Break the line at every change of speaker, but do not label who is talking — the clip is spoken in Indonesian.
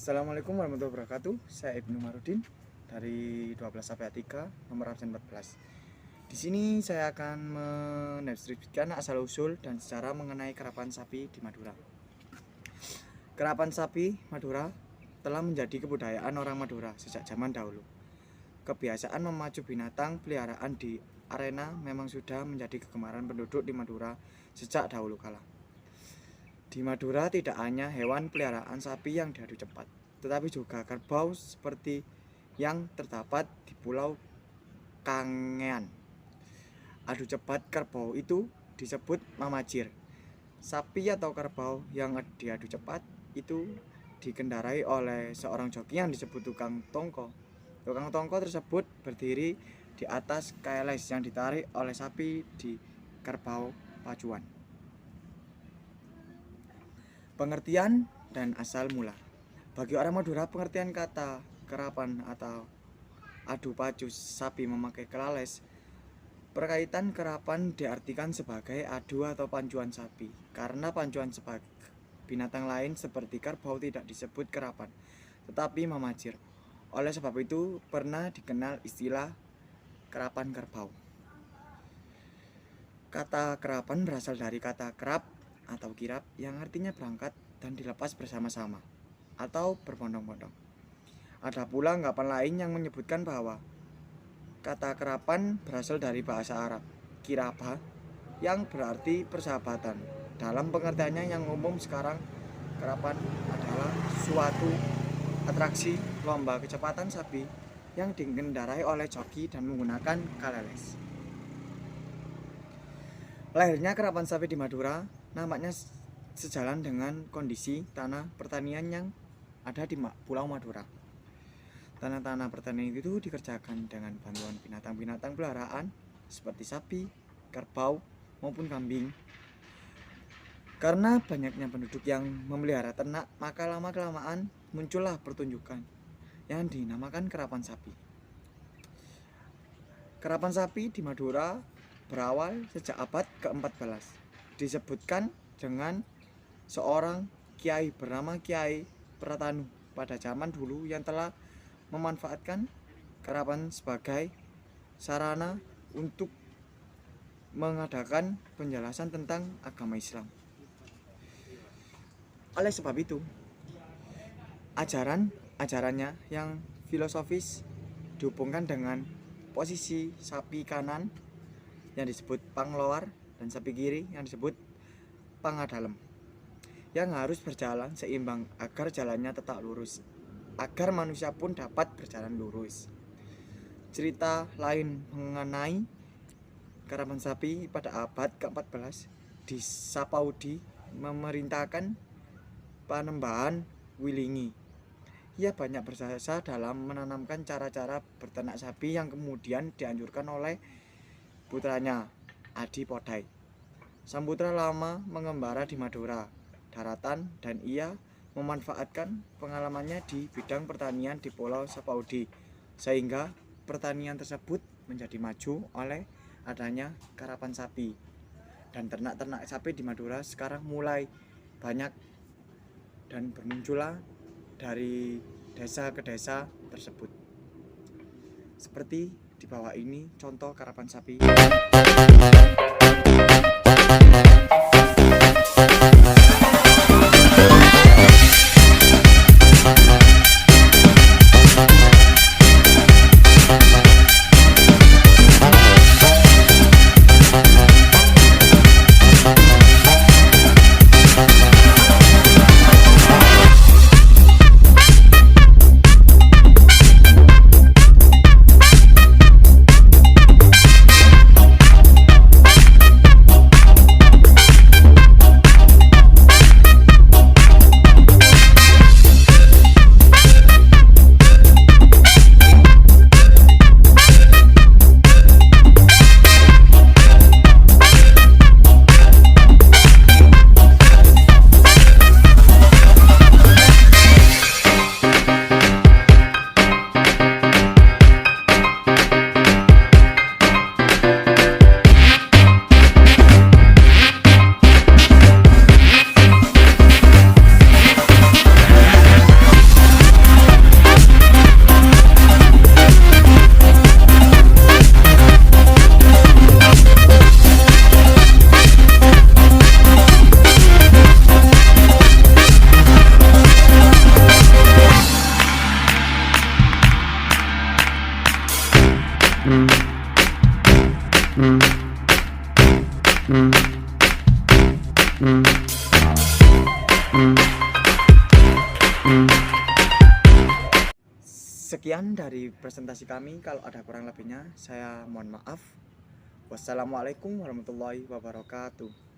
Assalamualaikum warahmatullahi wabarakatuh. Saya Ibnu Marudin dari 12 sampai 3 nomor absen 14. Di sini saya akan mendeskripsikan asal-usul dan sejarah mengenai kerapan sapi di Madura. Kerapan sapi Madura telah menjadi kebudayaan orang Madura sejak zaman dahulu. Kebiasaan memacu binatang peliharaan di arena memang sudah menjadi kegemaran penduduk di Madura sejak dahulu kala. Di Madura tidak hanya hewan peliharaan sapi yang diadu cepat, tetapi juga kerbau seperti yang terdapat di Pulau Kangean. Adu cepat kerbau itu disebut mamacir. Sapi atau kerbau yang diadu cepat itu dikendarai oleh seorang joki yang disebut tukang tongko. Tukang tongko tersebut berdiri di atas keles yang ditarik oleh sapi di kerbau pacuan. Pengertian dan asal mula. Bagi orang Madura, pengertian kata kerapan atau adu pacu sapi memakai kelales, perkaitan kerapan diartikan sebagai adu atau pancuan sapi, karena pancuan sebagai binatang lain seperti kerbau tidak disebut kerapan, tetapi mamacir. Oleh sebab itu, pernah dikenal istilah kerapan kerbau. Kata kerapan berasal dari kata kerap atau kirap yang artinya berangkat dan dilepas bersama-sama atau berbondong-bondong. Ada pula anggapan lain yang menyebutkan bahwa kata kerapan berasal dari bahasa Arab kiraba yang berarti persahabatan. Dalam pengertiannya yang umum sekarang, kerapan adalah suatu atraksi lomba kecepatan sapi yang dikendarai oleh joki dan menggunakan kaleles. Lahirnya kerapan sapi di Madura nampaknya sejalan dengan kondisi tanah pertanian yang ada di Pulau Madura. Tanah-tanah pertanian itu dikerjakan dengan bantuan binatang-binatang peliharaan seperti sapi, kerbau, maupun kambing. Karena banyaknya penduduk yang memelihara ternak, maka lama-kelamaan muncullah pertunjukan yang dinamakan kerapan sapi. Kerapan sapi di Madura berawal sejak abad ke-14. Disebutkan dengan seorang kiai bernama Kiai Pratanu pada zaman dulu yang telah memanfaatkan kerapan sebagai sarana untuk mengadakan penjelasan tentang agama Islam. Oleh sebab itu, ajarannya yang filosofis dihubungkan dengan posisi sapi kanan yang disebut pangloar dan sapi kiri yang disebut pangadalem, yang harus berjalan seimbang agar jalannya tetap lurus, agar manusia pun dapat berjalan lurus. Cerita lain mengenai kerapan sapi pada abad ke-14 di Sapaudi memerintahkan Panembahan Wilingi. Ia banyak berjasa dalam menanamkan cara-cara berternak sapi yang kemudian dianjurkan oleh putranya Adi Podai. Sang putra lama mengembara di Madura daratan dan ia memanfaatkan pengalamannya di bidang pertanian di Pulau Sapaudi, sehingga pertanian tersebut menjadi maju oleh adanya kerapan sapi, dan ternak-ternak sapi di Madura sekarang mulai banyak dan bermunculan dari desa ke desa tersebut. Seperti di bawah ini contoh kerapan sapi. Sekian dari presentasi kami. Kalau ada kurang lebihnya, saya mohon maaf. Wassalamualaikum warahmatullahi wabarakatuh.